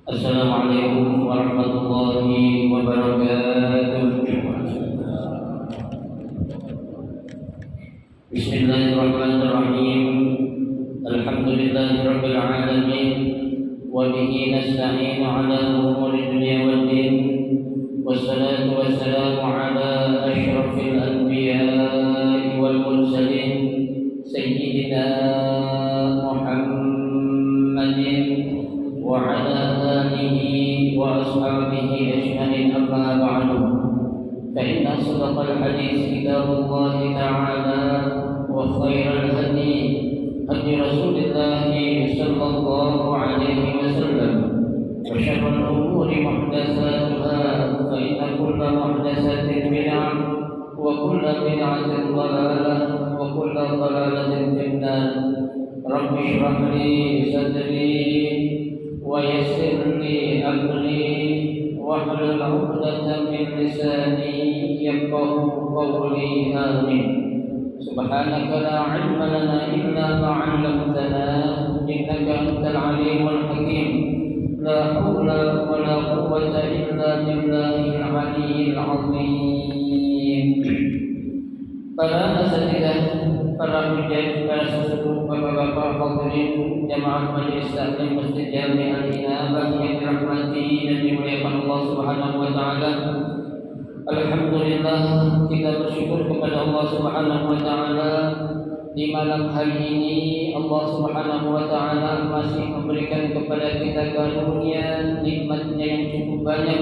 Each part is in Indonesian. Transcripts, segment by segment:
Assalamualaikum warahmatullahi wabarakatuh. Bismillahirrahmanirrahim. Alhamdulillahirabbil alamin wa bihi nasta'inu ala umuri dunya waddin. Wassalatu wassalamu ala asyrafil anbiya'i wal mursalin sayyidina Muhammadin wa ala alihi wa ashabihi ajma'in, amma ba'du. Fa inna asdaqal hadits kitabullahi ta'ala wa khairal hadi hadi Rasulillah sallallahu alaihi wasallam wa syarrul umuri muhdatsatuha fa inna kulla muhdatsatin bid'ah wa kulla bid'atin dhalalah wa kulla dhalalatin finnar. Rabbi shrah li sadri wa yassir li amri wahlul 'uqdatam min lisani yafqahu qawli. Amin. Subhanaka la 'ilma lana illa ma 'allamtana innaka antal 'alimul hakim. La haula wa la quwwata illa billahil 'aliyyil 'azim. Para asatidzah, para hujjah, para sesepuh, bapak-bapak, hadirin jamaah majelis taklim Masjid Jami' Al-Inabah yang dirahmati dan dimuliakan Allah Subhanahu wa taala. Alhamdulillah, kita bersyukur kepada Allah Subhanahu wa taala di malam hari ini Allah Subhanahu wa taala masih memberikan kepada kita karunia nikmatnya yang cukup banyak.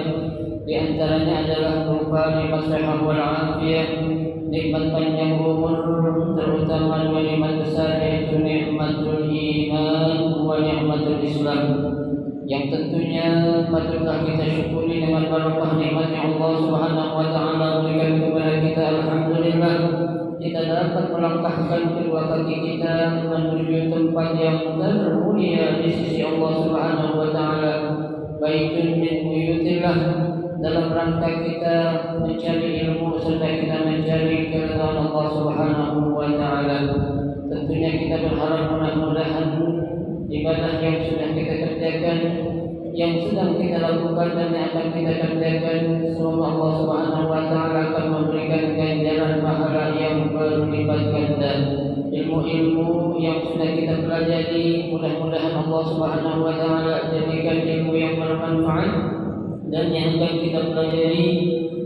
Di antaranya adalah berupa nikmat sehat wal afiyah, nikmat panjang umur, terutama dua nikmat besar yaitu nikmatul iman wa nikmatul Islam, yang tentunya patutlah kita syukuri dengan barokah nikmat yang Allah Subhanahu wa taala berikan kepada kita. Alhamdulillah, kita dapat melangkahkan kedua kaki kita menuju tempat yang termulia di sisi Allah Subhanahu wa taala, baitun min buyutillah, dalam rangka kita mencari ilmu serta kita mencari keridhaan Allah Subhanahu wa taala. Tentunya kita berharap mudah-mudahan ibadah yang sudah kita kerjakan, yang sedang kita lakukan dan yang akan kita kerjakan, semoga Allah Subhanahu wa taala akan memberikan ganjaran pahala yang berlipat ganda. Ilmu-ilmu yang sudah kita pelajari, mudah-mudahan Allah Subhanahu wa taala jadikan ilmu yang bermanfaat, dan yang akan kita pelajari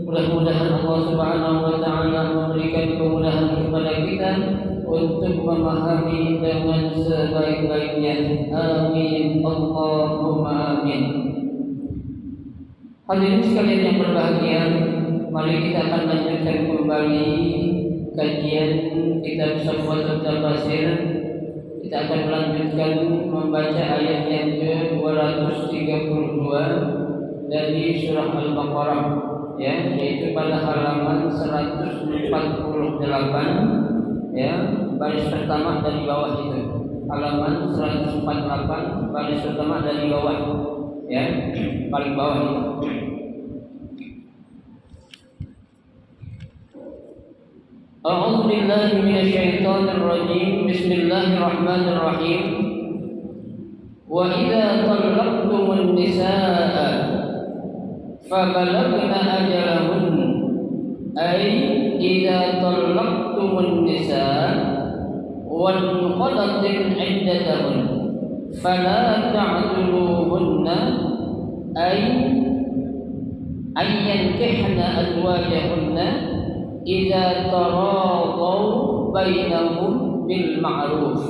mudah-mudahan Allah Subhanahu wa taala memberikan kemudahan kepada kita untuk memahami dengan sebaik-baiknya. Amin, Allahumma amin. Hadirin sekalian yang berbahagia, mari kita akan lanjutkan kembali kajian kitab Safwatul Tafsir. Kita akan melanjutkan membaca ayat yang ke-232 dari surah Al-Baqarah, ya, yaitu pada halaman 148, ya, baris pertama dari bawah itu. Halaman 148 baris pertama dari bawah, ya, paling bawah itu. A'udzu billahi minasyaitonir rajim. Bismillahirrahmanirrahim. Wa idza talaqtumun nisaa فبلغن أجلهن، أي إذا طلقتم النساء وانقضت عدتهن فلا تعذلوهن، أي أن ينكحن أزواجهن إذا تراضوا بينهم بالمعروف،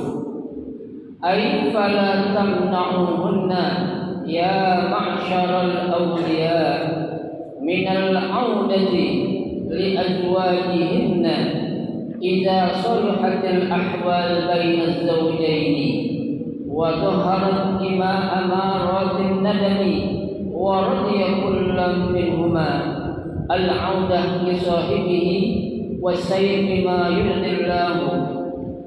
أي فلا تمنعوهن يا معشر الأولياء من العودة لأزواجهن إذا صلحت الأحوال بين الزوجين وظهرت أمارات الندم ورضي كل منهما العودة لصاحبه والسير بما يرضي الله،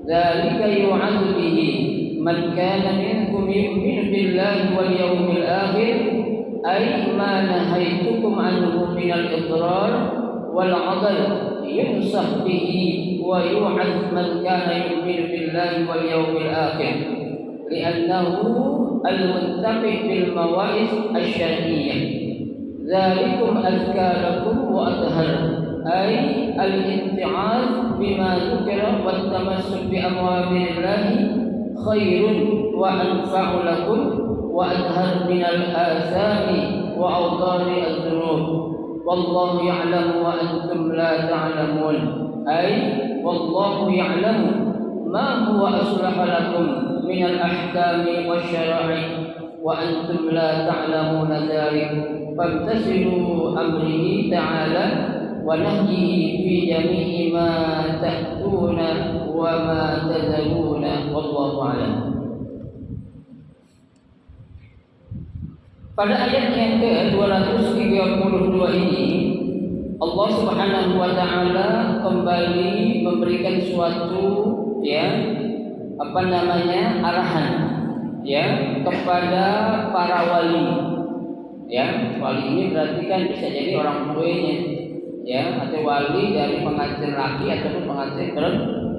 ذلك يوعظ به من كان منكم يؤمن بالله واليوم الآخر، أي ما نهيتكم عنه من الإضرار والعضل ينصح به ويوعظ من كان يؤمن بالله واليوم الآخر، لأنه al-muntafi bil mawa'id asy-syar'iyyah. Dzalikum azka lakum wa athhar. Ay al-inti'az bima dzukira wa tamassuk bi amrillahi khairun wa anfa'u lakum wa athhar min al-athami wa awdari az-dzunub. Wallahu ya'lamu wa antum la ta'lamun. Ay wallahu ya'lamu ma huwa aslaha lakum min al-ahkami wasyara'i wa antum la ta'lamuna dzalik. Famtasilu amrihi ta'ala wa nahyihi fi jami'i ma ta'tuna wa ma tazaluna. Wallahu a'lam. Pada ayat yang ke-232 ini Allah Subhanahu wa taala kembali memberikan suatu arahan kepada para wali. Wali ini berarti kan bisa jadi orang tuanya atau wali dari pengantin laki ataupun pengantin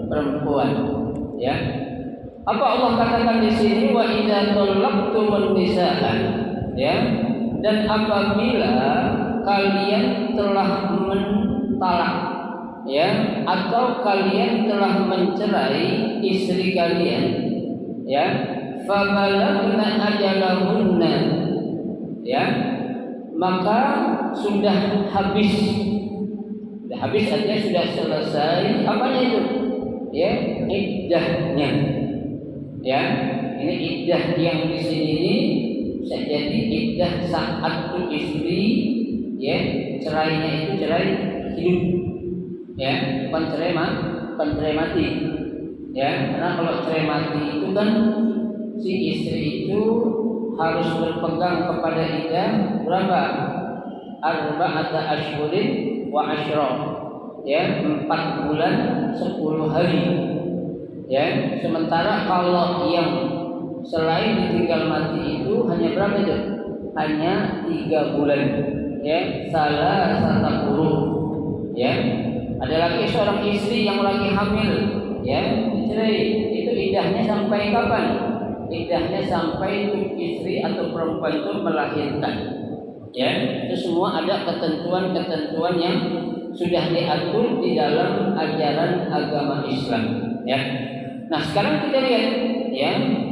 perempuan. Apa Allah katakan di sini, wa idza talaqtumun nisaa, dan apabila kalian telah mentalak atau kalian telah mencerai istri kalian, fabalagna ajalahunna, maka sudah habis artinya sudah selesai apanya itu? Iddahnya. Ini iddah yang di sini ini bisa jadi iddah saat itu istri cerainya itu cerai hidup, bukan cerai mati. Karena kalau cerai mati itu kan si istri itu harus berpegang kepada iddah berapa? Arba'ata asyhurin wa asyra, 4 bulan 10 hari. Sementara kalau yang selain ditinggal mati itu hanya berapa itu? Hanya 3 bulan. Salah satu huruf. Ada lagi seorang istri yang lagi hamil, dicerai, itu iddahnya sampai kapan? Iddahnya sampai istri atau perempuan itu melahirkan. Itu semua ada ketentuan-ketentuan yang sudah diatur di dalam ajaran agama Islam. Nah, sekarang kita lihat,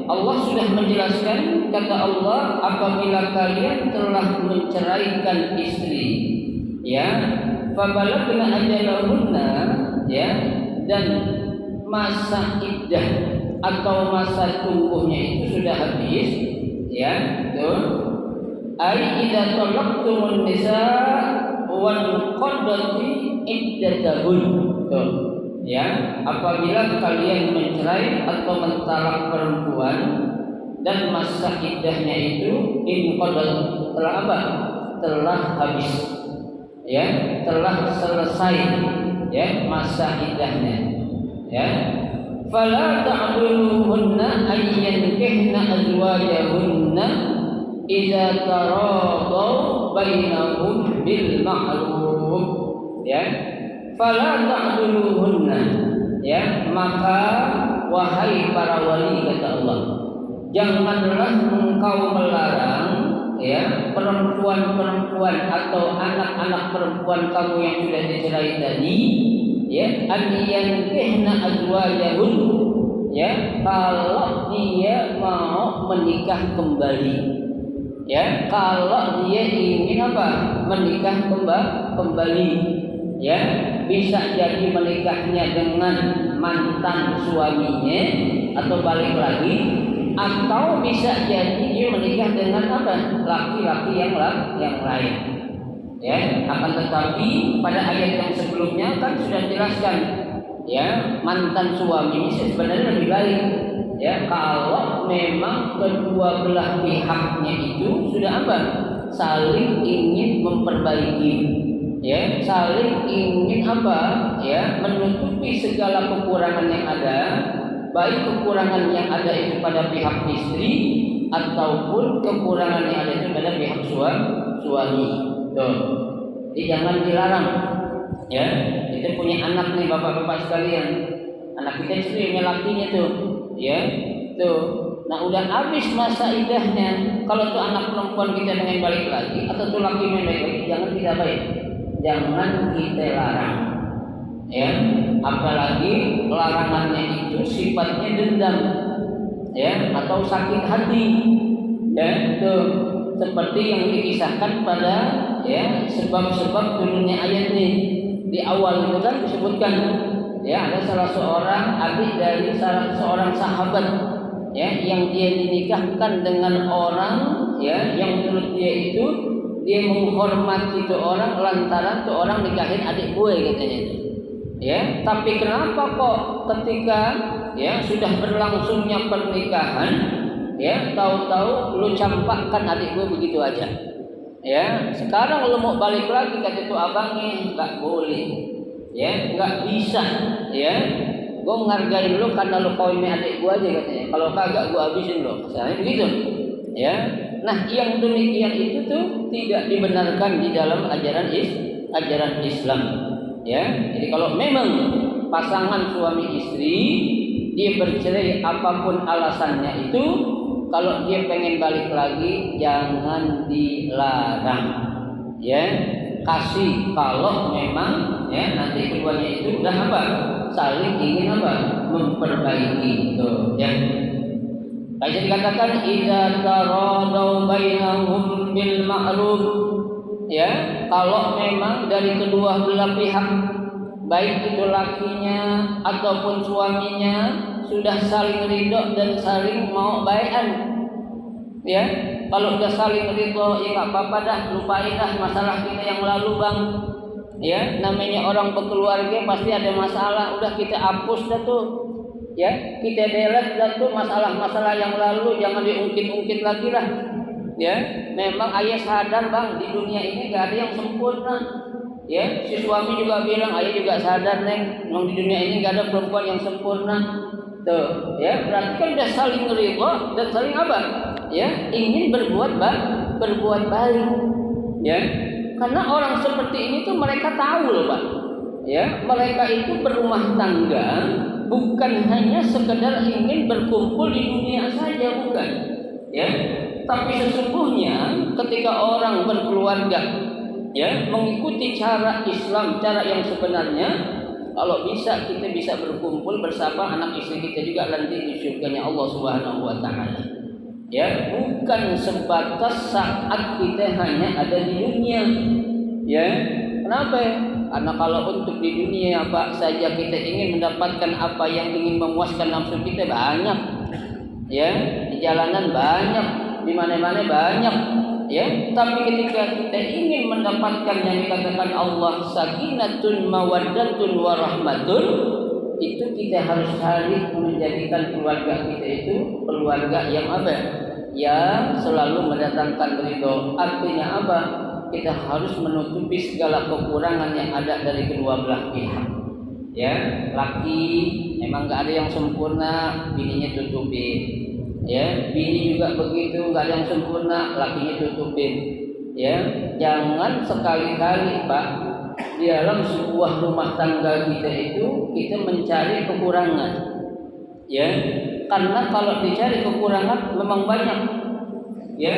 Allah sudah menjelaskan, kata Allah, apabila kalian telah menceraikan istri, fabalagna ajalahunna, dan masa iddah atau masa tunggunya itu sudah habis, ai idza talaqtumun nisaa wa qadati iddatahun. Apabila kalian mencerai atau mentalak perempuan dan masa iddahnya itu inqadat, telah apa? Telah habis. Telah selesai masa iddahnya. Fala ta'duluhunna ayyankihna azwajahunna idza taradaw bainahum bil ma'ruf. Fala ta'duluhunna, maka wahai para wali, kata Allah, janganlah engkau melarang perempuan-perempuan atau anak-anak perempuan kamu yang sudah dicerai tadi, an yankihna azwajahun, kalau dia mau menikah kembali, kalau dia ingin apa? Menikah kembali, bisa jadi menikahnya dengan mantan suaminya atau balik lagi, atau bisa jadi dia menikah dengan apa? Laki-laki yang lain. Akan tetapi pada ayat yang sebelumnya kan sudah jelaskan, mantan suami ini sebenarnya lebih baik, kalau memang kedua belah pihaknya itu sudah apa? Saling ingin memperbaiki, saling ingin apa? Menutupi segala kekurangan yang ada, baik kekurangan yang ada itu pada pihak istri ataupun kekurangan yang ada itu pada pihak suami. Jadi jangan dilarang. Kita punya anak nih bapak-bapak sekalian, anak kita itu yang lakinya tuh, Nah udah habis masa iddahnya, kalau tuh anak perempuan kita pengen balik lagi atau tuh laki pengen balik lagi, jangan kita baik, jangan kita larang. Ya, apalagi larangannya itu sifatnya dendam, ya, atau sakit hati, ya, itu seperti yang dikisahkan pada ya sebab-sebab turunnya ayat ini. Di awal itu kan disebutkan, ya, ada salah seorang adik dari salah seorang sahabat, ya, yang dia dinikahkan dengan orang, ya, yang menurut dia itu dia menghormati itu orang lantaran itu orang nikahin adik gue katanya. Ya, tapi kenapa kok ketika ya sudah berlangsungnya pernikahan, ya tahu-tahu lu campakkan adik gue begitu aja. Ya, sekarang lu mau balik lagi kata itu abangnya, nggak boleh. Ya, nggak bisa. Ya, gue menghargai lu karena lu kawin adik gue aja katanya. Kalau kagak gue habisin lu. Misalnya begitu. Ya, nah yang demikian itu tuh tidak dibenarkan di dalam ajaran Islam. Ya, jadi kalau memang pasangan suami istri dia bercerai apapun alasannya itu, kalau dia pengen balik lagi jangan dilarang. Ya, kasih kalau memang ya nanti keduanya itu udah apa? Saling ingin apa? Memperbaiki itu. Ya. Kayak dikatakan idza taradau bainahum bil ma'ruf. Ya, kalau memang dari kedua belah pihak, baik itu lakinya ataupun suaminya sudah saling ridho dan saling mau baian, ya, kalau udah saling ridho ya nggak apa-apa dah, lupain dah masalah kita yang lalu bang, ya, namanya orang berkeluarga pasti ada masalah, udah kita hapus dah tuh, ya, kita delete dah tuh masalah-masalah yang lalu, jangan diungkit-ungkit lagi lah. Ya, memang ayah sadar bang di dunia ini gak ada yang sempurna. Ya, si suami juga bilang ayah juga sadar neng, memang di dunia ini gak ada perempuan yang sempurna. Tuh, ya, berarti kan udah saling ridho dan saling apa? Ya, ingin berbuat baik. Ya, karena orang seperti ini tuh mereka tahu loh pak. Ya, mereka itu berumah tangga bukan hanya sekedar ingin berkumpul di dunia saja, bukan. Ya. Tapi sesungguhnya ketika orang berkeluarga, ya, mengikuti cara Islam, cara yang sebenarnya, kalau bisa kita bisa berkumpul bersama anak istri kita juga nanti di surganya Allah Subhanahu wa taala. Ya, bukan sebatas saat kita hanya ada di dunia. Ya, kenapa? Karena kalau untuk di dunia apa saja kita ingin mendapatkan apa yang ingin memuaskan nafsu kita banyak. Ya, di jalanan banyak, di mana-mana banyak, ya. Tapi ketika kita ingin mendapatkan yang dikatakan Allah sakinatun mawaddatun warahmatun, itu kita harus saling menjadikan keluarga kita itu keluarga yang apa? Yang selalu mendatangkan ridho. Artinya apa? Kita harus menutupi segala kekurangan yang ada dari kedua belah pihak. Ya, laki memang nggak ada yang sempurna, bininya tutupin. Ya, bini juga begitu, nggak ada yang sempurna, lakinya tutupin. Ya, jangan sekali-kali pak di dalam sebuah rumah tangga kita itu kita mencari kekurangan. Ya, karena kalau dicari kekurangan memang banyak. Ya,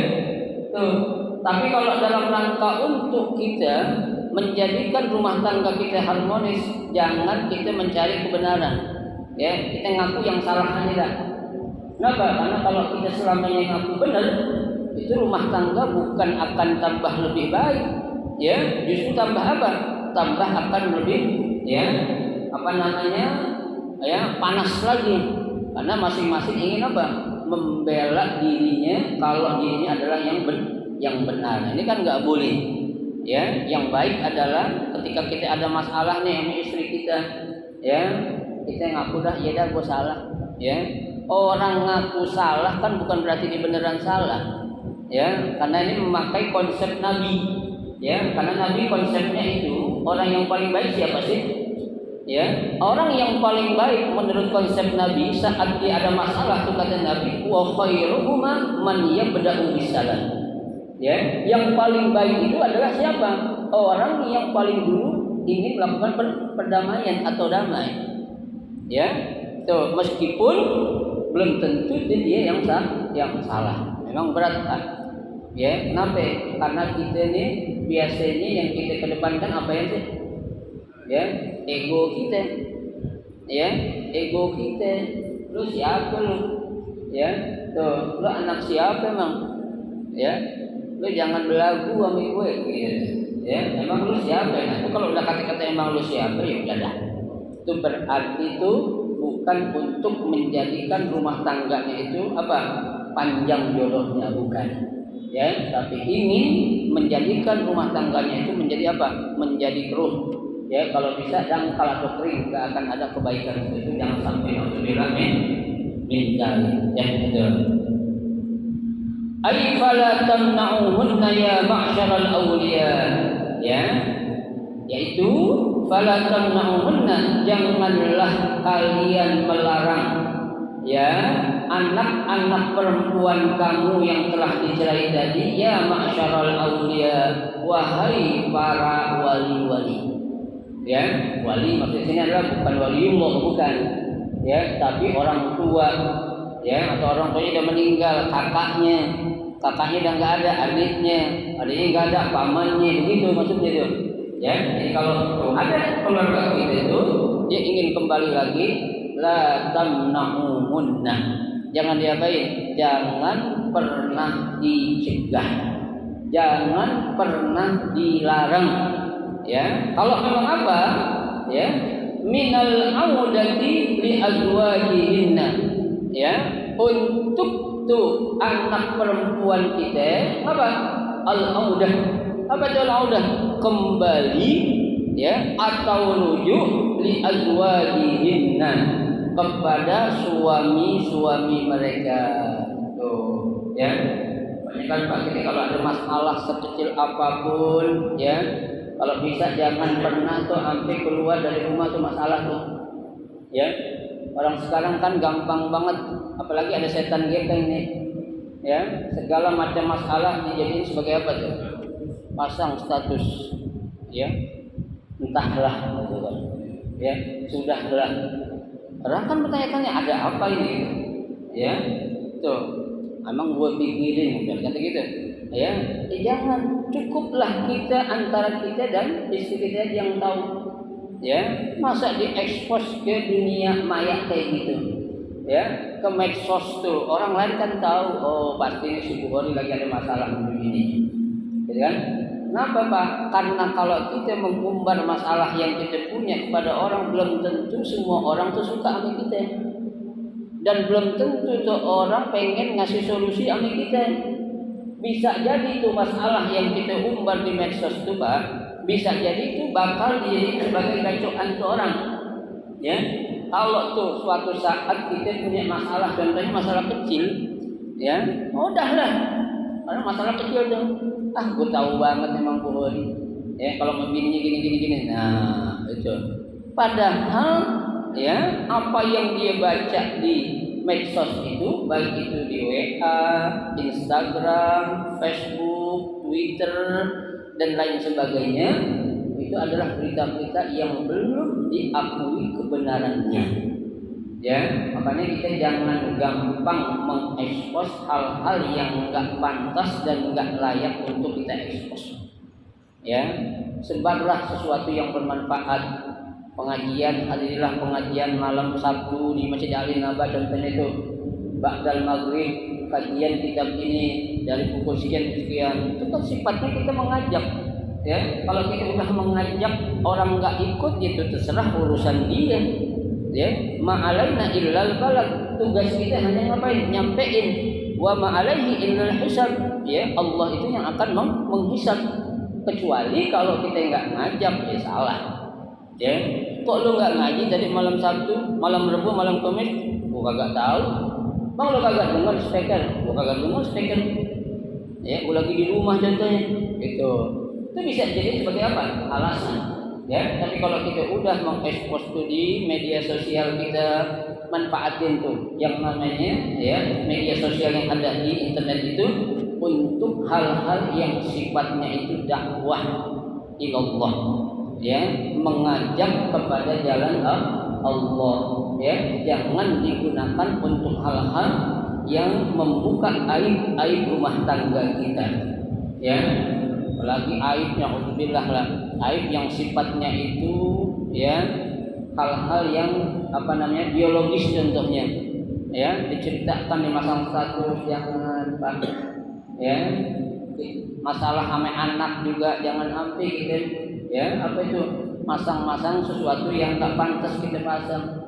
tuh. Tapi kalau dalam rangka untuk kita menjadikan rumah tangga kita harmonis, jangan kita mencari kebenaran. Ya, kita ngaku yang salah aja dah. Kenapa? Karena kalau kita selamanya ngaku benar, itu rumah tangga bukan akan tambah lebih baik, ya, justru tambah apa? Tambah akan lebih, ya, apa namanya, ya, panas lagi. Karena masing-masing ingin apa? Membela dirinya kalau dirinya adalah yang benar. Ini kan nggak boleh. Ya, yang baik adalah ketika kita ada masalah nih sama istri kita, ya, kita ngaku dah, ya dah gue salah, ya. Orang ngaku salah kan bukan berarti dia beneran salah, ya, karena ini memakai konsep Nabi, ya, karena Nabi konsepnya itu orang yang paling baik siapa sih? Ya, orang yang paling baik menurut konsep Nabi saat dia ada masalah itu kata Nabi wa khairuhuma man yabda'u bisalam. Ya, yang paling baik itu adalah siapa? Orang yang paling dulu ingin melakukan perdamaian atau damai. Ya, Tuh, meskipun belum tentu dia yang salah. Memang berat kan? Ya, kenapa? Karena kita ini biasanya yang kita kedepankan apa ya sih? Ya, ego kita. Ya, ego kita. Lu siapa lu? Ya, tuh, lu anak siapa emang? Ya, lu jangan belagu sama gue gitu. Ya, emang lu siapa ya? Itu kalau udah kata-kata emang lu siapa ya udah dah. Itu berarti itu bukan untuk menjadikan rumah tangganya itu apa? Panjang jodohnya, bukan. Ya, tapi ingin menjadikan rumah tangganya itu menjadi apa? Menjadi keruh. Ya, kalau bisa dangkal atau kering, gak akan ada kebaikan itu. Jangan sampai naudzubillah min dzalik. Ya, betul. Ay fala tamna'uhunna ya ma'syaral awliya. Ya, yaitu fala tamna'uhunna, janganlah kalian melarang ya anak-anak perempuan kamu yang telah dicerai tadi, ya ma'syaral awliya, wahai para wali-wali. Ya, wali maksudnya adalah bukan waliullah, bukan. Ya, tapi orang tua. Ya, atau orang tuanya sudah meninggal, kakaknya udah nggak ada, adiknya nggak ada, pamannya, begitu maksudnya itu. Ya, jadi kalau ada keluarga kita itu dia ingin kembali lagi, la tamna'uhunna, jangan diapain, jangan pernah dicegah, jangan pernah dilarang. Ya, kalau memang apa? Ya, minal audati li azwajihinna. Ya, untuk tuh anak perempuan kita apa? Al-audah. Apa itu al-audah? Kembali ya atau rujuk li azwajihinna, kepada suami-suami mereka. Tuh, ya. Banyak kan Pak, kita kalau ada masalah sekecil apapun, ya, kalau bisa jangan pernah tuh sampai keluar dari rumah tuh masalah tuh. Ya. Orang sekarang kan gampang banget, apalagi ada setan gepeng nih. Ya, segala macam masalah dijadiin sebagai apa tuh? Pasang status. Ya. Entahlah gitu kan. Ya, sudahlah. Orang kan bertanya-tanya ada apa ini? Ya. Tuh. Emang gue pikirin kata gitu. Ya, jangan, cukuplah kita antara kita dan istri kita yang tahu. Ya, masa diekspos ke dunia maya kayak gitu. Ya, ke medsos tuh orang lain kan tahu, oh pasti si Bukhari lagi ada masalah begini. Gitu kan? Kenapa Pak? Karena kalau kita mengumbar masalah yang kita punya kepada orang, belum tentu semua orang tuh suka sama kita. Dan belum tentu tuh orang pengen ngasih solusi sama kita. Bisa jadi itu masalah yang kita umbar di medsos tuh Pak, bisa jadi itu bakal dijadikan sebagai gacoan tuh orang. Ya, kalau tuh suatu saat kita punya masalah, contohnya masalah kecil, ya, udahlah, karena masalah kecil tuh, gue tahu banget memang Bukhari. Ya, kalau mau bininya gini. Nah, itu. Padahal, ya, apa yang dia baca di medsos itu, baik itu di WA, Instagram, Facebook, Twitter, dan lain sebagainya, itu adalah berita-berita yang belum diakui kebenarannya. Ya, makanya kita jangan gampang mengekspos hal-hal yang enggak pantas dan enggak layak untuk kita ekspos. Ya, sebarlah sesuatu yang bermanfaat. Pengajian, hadirilah pengajian malam Sabtu di Masjid Ali Naba, contohnya itu ba'dal maghrib, kajian kitab ini dari pukul sekian. Itu kan sifatnya kita mengajak. Ya, kalau kita udah mengajak orang nggak ikut, itu terserah urusan dia. Ya, ma'alaina illal balagh, tugas kita hanya ngapain? Nyampein. Wa ma'alaihi illal hisab. Ya, Allah itu yang akan menghisab. Kecuali kalau kita nggak ngajak, ya salah. Ya, kok lu nggak ngaji tadi malam Sabtu, malam Rabu, malam Kamis? Gua kagak tahu. Bang, lu kagak dengar speaker? Gua kagak dengar speaker. Ya, gua lagi di rumah contohnya. Itu bisa jadi sebagai apa? Alasan. Ya, tapi kalau kita udah mengekspos tuh di media sosial, kita manfaatin tuh yang namanya ya media sosial yang ada di internet itu untuk hal-hal yang sifatnya itu dakwah ilallah. Ya, mengajak kepada jalan Allah, ya, jangan digunakan untuk hal-hal yang membuka aib rumah tangga kita, ya. Apalagi aib yang uzubillah lah, aib yang sifatnya itu ya hal-hal yang biologis contohnya, ya, diceritakan di masalah status jangan Pak, ya, masalah ame anak juga jangan sampai gitu, ya, masang-masang sesuatu yang tak pantas kita pasang.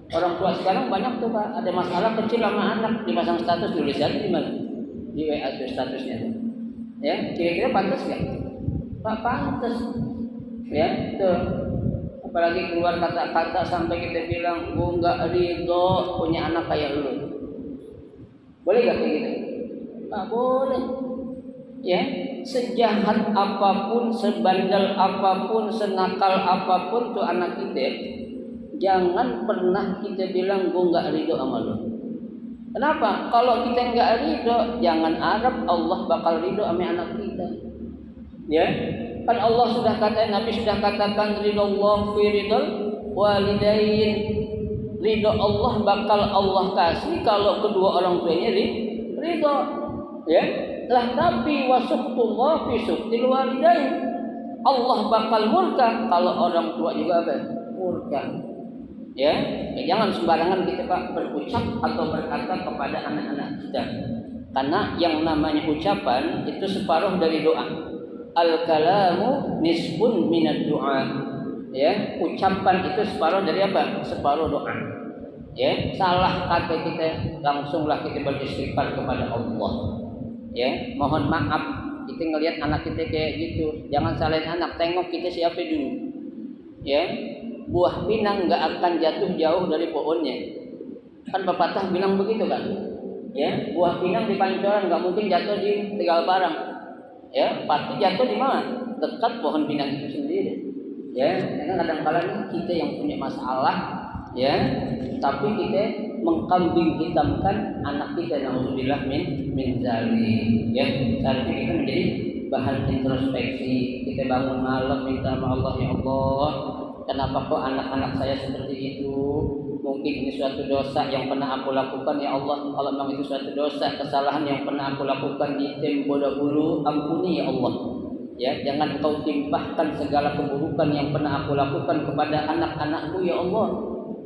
Orang tua sekarang banyak tuh Pak, ada masalah kecil sama anak dipasang status, tulisannya di mana? Di WA tuh statusnya tuh. Ya, kira-kira pantas nggak? Pak pantas. Ya, tuh. Apalagi keluar kata-kata sampai kita bilang, "Gua nggak ridho punya anak kayak lu." Boleh nggak kayak gitu? Nggak boleh. Ya, sejahat apapun, sebandel apapun, senakal apapun tuh anak kita, jangan pernah kita bilang gue nggak ridho sama lo. Kenapa? Kalau kita nggak ridho, jangan harap Allah bakal ridho sama anak kita. Ya, kan Allah sudah katakan, Nabi sudah katakan ridho Allah fi ridhol walidain. Ridho Allah bakal Allah kasih kalau kedua orang tuanya ridho. Ya, lah tapi wasuhtullah fi suhtil walidain. Allah bakal murka kalau orang tua juga murka. Ya, jangan sembarangan kita Pak berucap atau berkata kepada anak-anak kita. Karena yang namanya ucapan itu separuh dari doa. Al-kalamu nisbun minad doa. Ya, ucapan itu separuh dari apa? Separuh doa. Ya, salah kata kita langsunglah kita beristighfar kepada Allah. Ya, mohon maaf kita ngelihat anak kita kayak gitu. Jangan salahin anak, tengok kita siapa dulu. Ya. Buah pinang nggak akan jatuh jauh dari pohonnya. Kan pepatah bilang begitu kan? Ya, buah pinang di pancoran nggak mungkin jatuh di Tegal Parang. Ya, pasti jatuh di mana? Dekat pohon pinang itu sendiri. Ya, karena kadang-kadang kita yang punya masalah, ya, tapi kita mengkambing hitamkan anak kita, naudzubillah min zalim. Ya, seharusnya kita menjadi bahan introspeksi. Kita bangun malam minta sama Allah, ya Allah, kenapa kok anak-anak saya seperti itu? Mungkin ini suatu dosa yang pernah aku lakukan, ya Allah. Kalau memang itu suatu dosa, kesalahan yang pernah aku lakukan di tempo dahulu, ampuni ya Allah. Ya, jangan Engkau timpahkan segala keburukan yang pernah aku lakukan kepada anak-anakku, ya Allah.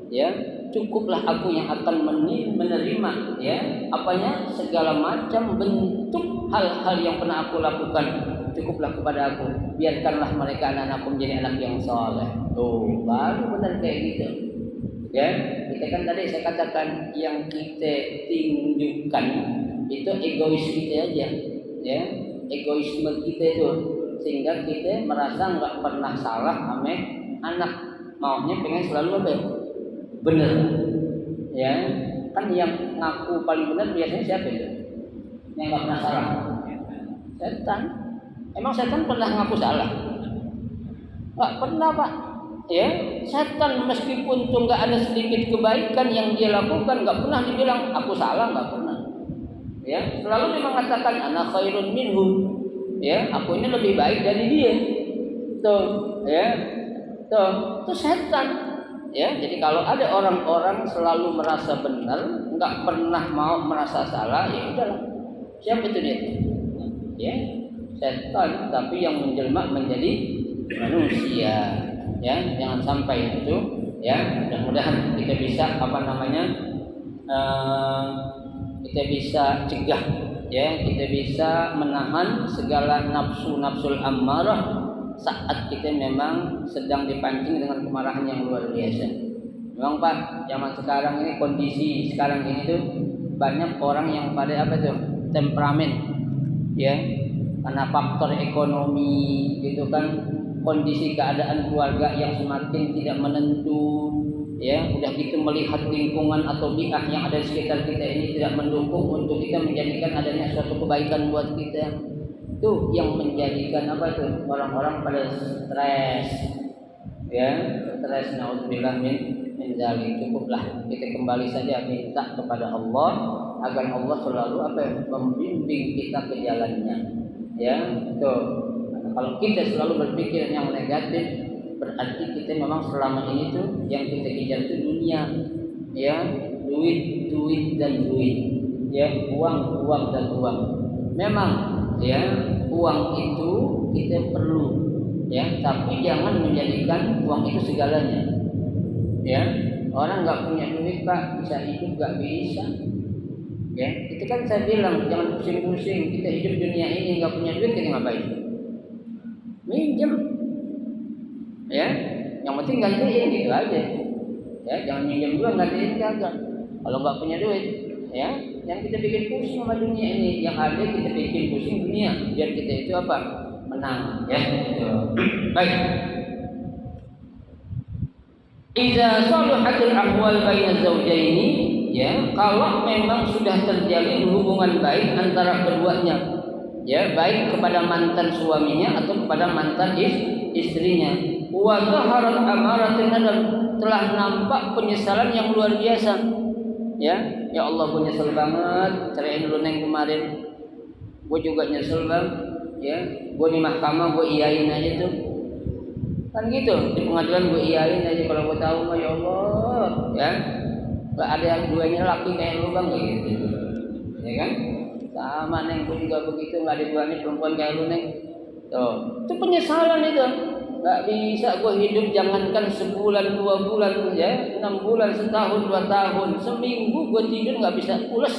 Ya, cukuplah aku yang akan menerima, ya, segala macam bentuk hal-hal yang pernah aku lakukan. Cukuplah kepada aku. Biarkanlah mereka anak-anakku menjadi anak yang saleh. Tuh, baru benar kayak gitu. Ya, kita kan tadi saya katakan yang kita tunjukkan itu egois kita aja. Ya, egoisme kita itu sehingga kita merasa nggak pernah salah sama anak. Maunya pengen selalu benar. Ya, kan yang ngaku paling benar biasanya siapa itu? Yang nggak pernah salah. Setan. Emang setan pernah ngaku salah? Nggak pernah Pak. Ya, setan meskipun tuh nggak ada sedikit kebaikan yang dia lakukan, nggak pernah dibilang aku salah, nggak pernah. Ya, selalu dia mengatakan ana khairun minhu. Ya, aku ini lebih baik dari dia. Tuh, ya, tuh setan. Ya, jadi kalau ada orang-orang selalu merasa benar, nggak pernah mau merasa salah, ya udahlah. Siapa itu dia? Ya, setan, tapi yang menjelma menjadi manusia. Ya, jangan sampai itu. Ya, mudah-mudahan kita bisa kita bisa cegah. Ya, kita bisa menahan segala nafsul ammarah saat kita memang sedang dipancing dengan kemarahan yang luar biasa. Memang Pak, zaman sekarang ini, kondisi sekarang ini tuh banyak orang yang pada temperamen, ya, karena faktor ekonomi gitu kan, kondisi keadaan keluarga yang semakin tidak menentu, ya, udah gitu melihat lingkungan atau bi'ah yang ada di sekitar kita ini tidak mendukung untuk kita menjadikan adanya suatu kebaikan buat kita. Itu yang menjadikan orang-orang pada stres, ya, stres. Naudzubillah min dzalik. Cukuplah kita kembali saja minta kepada Allah agar Allah selalu membimbing kita ke jalannya. Ya, tuh. Kalau kita selalu berpikir yang negatif, berarti kita memang selama ini tuh yang kita kejar itu dunia. ya, duit dan duit, ya, uang dan uang. Memang ya, uang itu kita perlu, ya, tapi jangan menjadikan uang itu segalanya. Ya, orang nggak punya duit Pak bisa hidup, nggak bisa. Ya, itu kan saya bilang jangan pusing-pusing. Kita hidup dunia ini nggak punya duit, kita ngapain? Minjem. Ya, yang penting gantiin gitu aja. Ya, jangan minjem dulu, gantiin kagak. Kalau nggak punya duit, ya, yang kita bikin pusing sama dunia ini, yang ada kita bikin pusing dunia, biar kita itu apa? Menang. Ya, gitu. Baik. Idza salahatil ahwal baina zawjaini, ya, kalau memang sudah terjalin hubungan baik antara keduanya, ya, baik kepada mantan suaminya atau kepada mantan istrinya, wa zaharat amaratun nadam, telah nampak penyesalan yang luar biasa, ya Allah gue nyesel banget ceraiin lu neng kemarin, gue juga nyesel bang, ya gue di mahkamah gue iyain aja tuh, kan gitu, di pengadilan gue iyain aja kalau gue tahu mah, ya Allah, ya gak ada yang duanya laki kayak lu bang, kayak gitu, ya kan? Sama neng, gue juga begitu, gak ada duanya perempuan kayak lu neng. Tuh, itu penyesalan itu. Gak bisa gue hidup, jangankan sebulan, 2 bulan, ya 6 bulan, setahun, 2 tahun, seminggu gue tidur gak bisa pulas.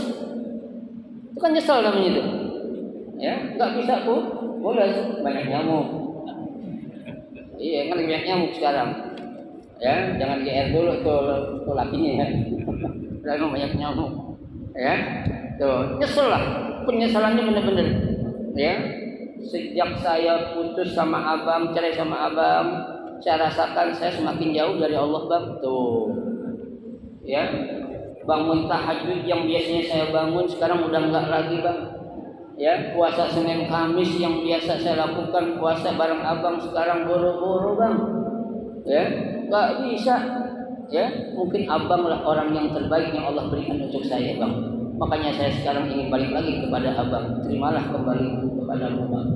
Itu kan nyesal namanya itu. Ya, gak bisa pulas, banyak nyamuk. Iya, kan banyak nyamuk sekarang. Ya, jangan GR dulu tuh lakinya ya. Udah banyak nyamuk. Ya, tuh nyesel lah. Penyesalannya benar-benar. Ya, sejak saya putus sama abang, cerai sama abang, saya rasakan saya semakin jauh dari Allah bang. Tuh, ya, bangun tahajud yang biasanya saya bangun sekarang udah enggak lagi bang. Ya, puasa Senin Kamis yang biasa saya lakukan, puasa bareng abang sekarang boro-boro bang. Ya, nggak bisa. Ya, mungkin abang lah orang yang terbaik yang Allah berikan untuk saya bang. Makanya saya sekarang ingin balik lagi kepada abang. Terimalah kembali kepada abang.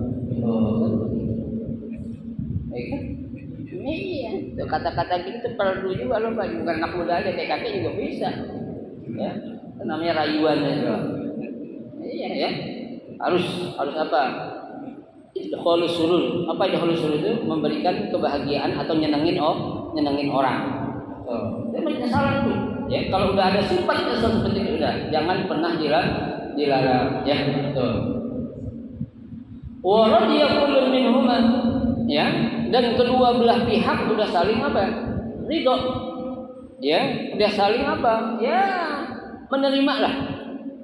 Baik kan? Iya. Kata-kata gitu perlu juga loh pak. Bukan anak muda aja, kayak kakek juga bisa. Ya, namanya rayuan itu. Iya ya. Harus apa? Idkhulus surur. Apa idkhulus surur itu? Memberikan kebahagiaan atau nyenengin orang. Itu penyesalan tuh. Ya, kalau udah ada sifat nyesal seperti itu udah, jangan pernah dilarang. Ya, betul. Wa radiya kullun minhuma, ya, dan kedua belah pihak udah saling apa? Ridho. Ya, udah saling apa? Ya, menerima lah.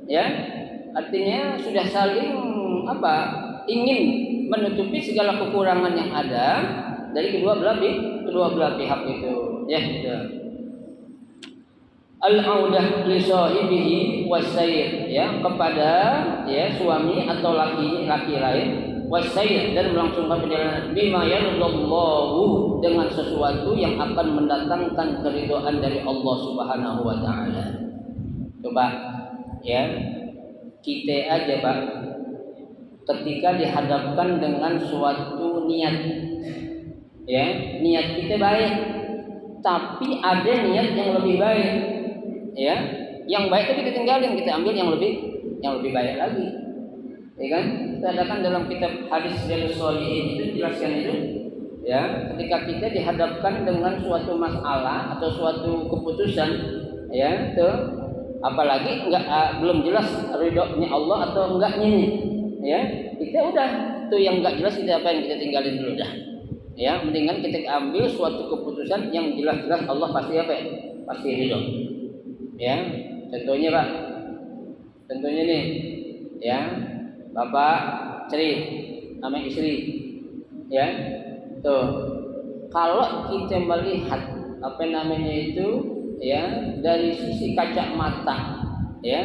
Ya. Artinya sudah saling apa? Ingin menutupi segala kekurangan yang ada dari kedua belah pihak itu. Ya, gitu. Al-audah li sahibihi wasayr, ya, kepada ya suami atau laki lain, wasayr, dan melangsungkan perjalanan bima yardallahu, dengan sesuatu yang akan mendatangkan keridhaan dari Allah Subhanahu wa taala. Coba ya, kita aja Pak, ketika dihadapkan dengan suatu niat, ya niat kita baik, tapi ada niat yang lebih baik, ya yang baik itu kita tinggalin, kita ambil yang lebih baik lagi, ya kan? Katakan dalam kitab hadis Riyadhus Shalihin itu jelaskan itu, ya ketika kita dihadapkan dengan suatu masalah atau suatu keputusan, ya tuh, apalagi belum jelas ridhonya Allah atau enggaknya nih, ya kita udah tuh yang enggak jelas kita apa yang kita tinggalin dulu dah, ya mendingan kita ambil suatu keputusan yang jelas-jelas Allah pasti apa ya, pasti ridho. Ya, contohnya Pak, contohnya nih, ya bapak cerai sama istri, ya tuh kalau kita melihat apa namanya itu, ya dari sisi kaca mata, ya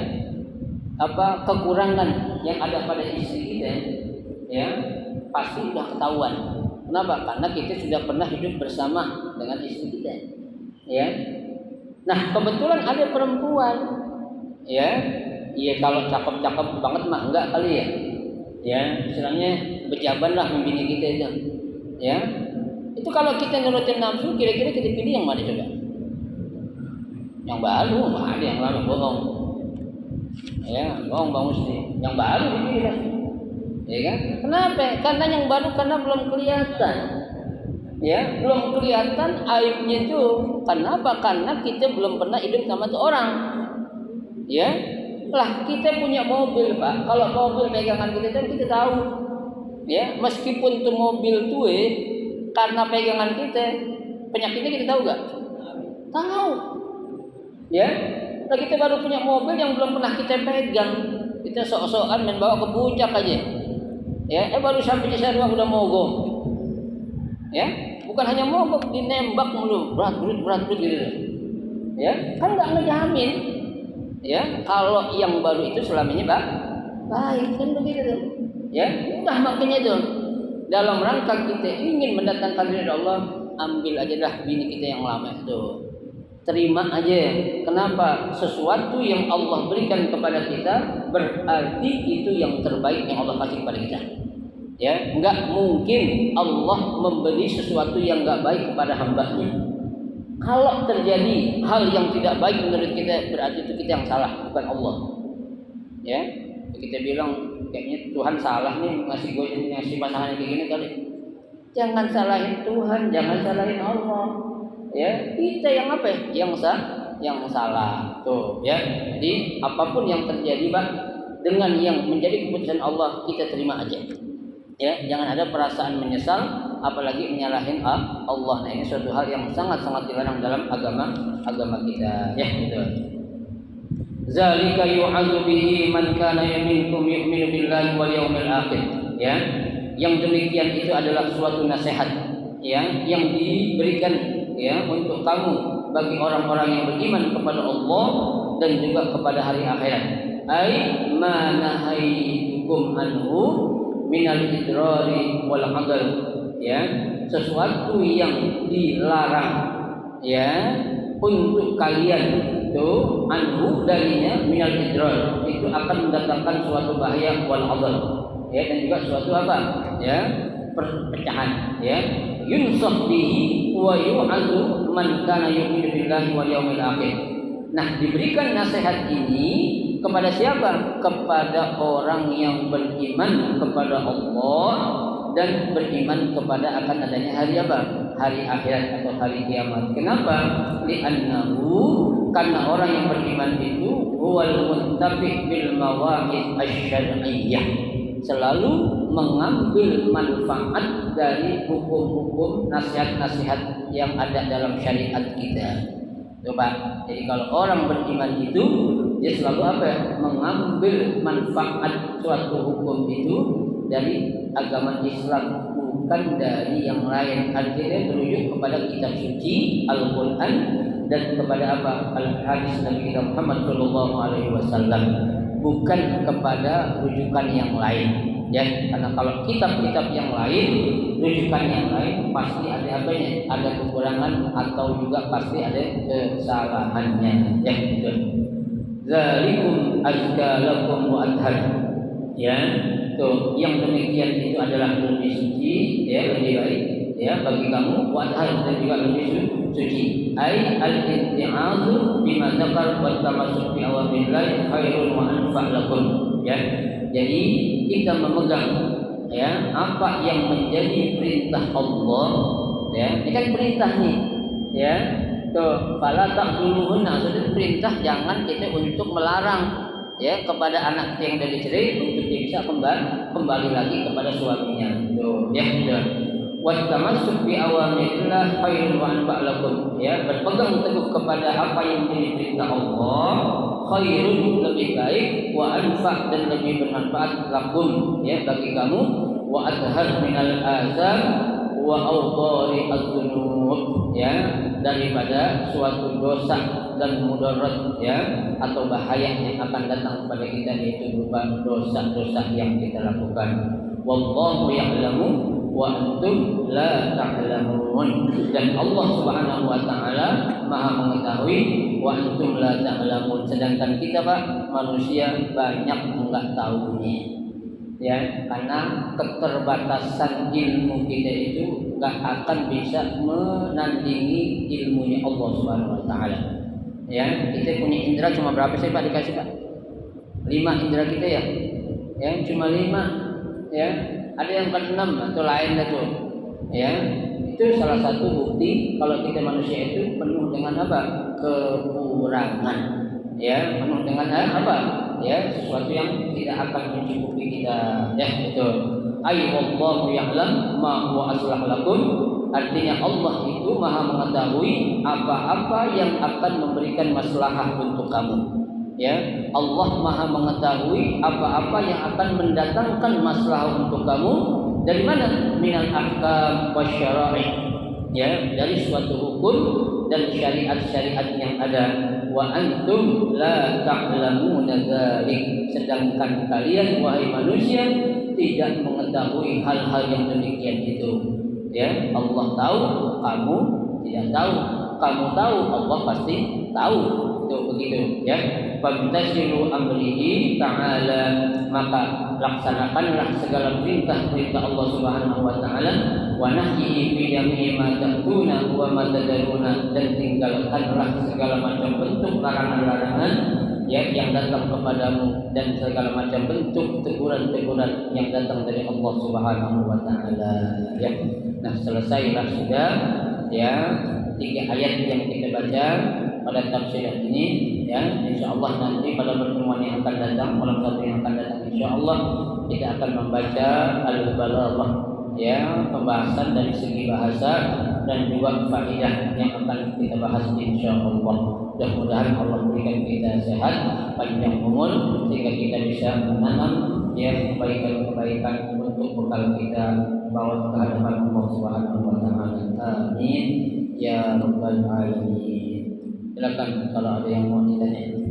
apa kekurangan yang ada pada istri kita, ya pasti sudah ketahuan. Kenapa? Karena kita sudah pernah hidup bersama dengan istri kita, ya. Nah kebetulan ada perempuan, ya kalau cakep-cakep banget mah enggak kali ya, ya istilahnya bejaban lah membini kita itu, ya itu kalau kita nurutin nafsu, kira-kira kita pilih yang mana coba? Yang baru nggak ada, yang lama bohong. Ya, bohong Bang Muslim. Yang baru dibilang. Ya kan? Kenapa? Karena yang baru karena belum kelihatan. Ya, belum kelihatan aibnya itu. Kenapa? Karena kita belum pernah hidup sama tuh orang. Ya, lah kita punya mobil Pak. Kalau mobil pegangan kita kan kita tahu. Ya, meskipun tuh mobil tuh karena pegangan kita, penyakitnya kita tahu gak? Tahu. Ya, nah kita baru punya mobil yang belum pernah kita pegang. Kita sok-sokan main bawa ke puncak aja. Ya, baru sampai di sana udah mogok. Ya, bukan hanya mogok, dinembak mulu, berat gitu. Ya, kan nggak ngejamin. Ya, kalau yang baru itu selamanya baik kan begitu. Ya, udah makanya itu dalam rangka kita ingin mendatangkan ridha Allah, ambil aja dah bini kita yang lama itu. Terima aja. Kenapa? Sesuatu yang Allah berikan kepada kita berarti itu yang terbaik yang Allah kasih kepada kita. Ya, enggak mungkin Allah memberi sesuatu yang enggak baik kepada hamba-Nya. Kalau terjadi hal yang tidak baik menurut kita, berarti itu kita yang salah, bukan Allah. Ya, kita bilang kayaknya Tuhan salah nih ngasih pasangan kayak gini kali. Jangan salahin Tuhan, jangan salahin Allah. Ya, kita yang apa ya? Yang salah. Tuh, ya. Jadi apapun yang terjadi, Pak, dengan yang menjadi keputusan Allah, kita terima aja. Ya, jangan ada perasaan menyesal, apalagi menyalahin Allah. Nah, ini suatu hal yang sangat-sangat dilarang dalam agama kita. Ya, gitu. Zalika yu'adzu bihi man kana minkum yu'minu billahi wal yawmil akhir. Ya. Yang demikian itu adalah suatu nasihat ya yang diberikan ya untuk kamu bagi orang-orang yang beriman kepada Allah dan juga kepada hari akhirat. Ai ma nahaitukum anhu minal idrari wal adl, ya, sesuatu yang dilarang ya untuk kalian itu anhu darinya minal idrar, itu akan mendatangkan suatu bahaya wal adl, ya, dan juga suatu apa ya perpecahan, ya. Yunsaf bihi wa yu'adzu man kana yu'minu billahi wal yawmil akhir. Nah, diberikan nasihat ini kepada siapa? Kepada orang yang beriman kepada Allah dan beriman kepada akan adanya hari apa? Hari akhirat atau hari kiamat. Kenapa? Li'annahu, karena orang yang beriman itu huwal muttafi' bil mawaqif asy-syar'iyyah, selalu mengambil manfaat dari hukum-hukum nasihat-nasihat yang ada dalam syariat kita. Coba, jadi kalau orang beriman itu dia selalu apa? Mengambil manfaat suatu hukum itu dari agama Islam, bukan dari yang lain. Artinya merujuk kepada kitab suci Al-Quran dan kepada apa? Al-Hadis Nabi kita Muhammad SAW, bukan kepada rujukan yang lain. Ya, karena kalau kitab-kitab yang lain, rujukan yang lain pasti ada apanya? Ada kekurangan atau juga pasti ada kesalahannya. Ya, gitu. Zalikum azka lakum wa adhar. Ya, tuh yang demikian itu adalah lebih suci, ya, lebih baik, ya, bagi kamu, wa adhar, dan juga lebih suci. Ai al-inti'azu bima dzakar wa tamassuk bi awamrillah khairun wa anfa' lakum. Ya. Jadi kita memegang ya apa yang menjadi perintah Allah, ya. Ini kan perintah nih, ya. Tuh, fala taquluhunna, maksudnya perintah jangan kita untuk melarang ya kepada anak kita yang dari cerai untuk dia bisa kembali lagi kepada suaminya. Tuh, ya, sudah. Wa tamassuk bi awamirillah khairun wa anfa' lakum, ya, berpegang teguh kepada apa yang menjadi perintah Allah, khairun, lebih baik, wa anfa', dan lebih bermanfaat, lakum, ya, bagi kamu, wa adhar minal azab wa awdari az-dzunub, ya, daripada suatu dosa dan mudarat, ya, atau bahaya yang akan datang kepada kita, yaitu berupa dosa-dosa yang kita lakukan. Wallahu ya'lamu wa antum la ta'lamun, dan Allah Subhanahu wa taala Maha mengetahui, wa antum la ta'lamun, sedangkan kita Pak manusia banyak enggak tahunya, ya, karena keterbatasan ilmu kita itu enggak akan bisa menandingi ilmunya Allah Subhanahu wa taala. Ya, kita punya indera cuma berapa sih Pak dikasih Pak? 5 indera kita ya. Ya, cuma 5. Ya, ada yang ke-6 atau lain itu. Ya, itu salah satu bukti kalau kita manusia itu penuh dengan apa? Kekurangan. Ya, penuh dengan apa? Ya, sesuatu yang tidak akan mencukupi kita. Ya, betul. Wallahu ya'lam ma huwa aslah lakum. Artinya Allah itu maha mengetahui apa-apa yang akan memberikan maslahah untuk kamu. Ya, Allah maha mengetahui apa-apa yang akan mendatangkan maslahah untuk kamu. Dari mana? Minal ahkam wasyara'i. Ya, dari suatu hukum dan syariat-syariat yang ada. Wa antum la ta'lamuna dzalik. Sedangkan kalian wahai manusia tidak mengetahui hal-hal yang demikian itu. Ya, Allah tahu, kamu tidak tahu. Kamu tahu, Allah pasti tahu. Itu begitu, ya. Fabtasiru amrihi ta'ala, maka laksanakanlah segala perintah Allah Subhanahu wa taala, wa nahyihi fi jami'i ma ta'tuna wa ma tadaruna, dan tinggalkanlah segala macam bentuk larangan-larangan yang datang kepadamu dan segala macam bentuk teguran-teguran yang datang dari Allah Subhanahu wa taala. Ya. Nah, selesailah sudah ya 3 ayat yang kita baca pada tafsir ini, ya. Insyaallah nanti pada pertemuan yang akan datang, malam satu yang akan datang insyaallah kita akan membaca al-balaghah, ya, pembahasan dari segi bahasa dan juga faedah yang akan kita bahas insyaallah. Mudah-mudahan Allah berikan kita sehat, panjang umur sehingga kita bisa menanam ya kebaikan-kebaikan untuk bekal kita bawa ke hadapan Allah Subhanahu wa taala. Amin ya rabbal alamin. Silakan kalau ada yang mau ditanya.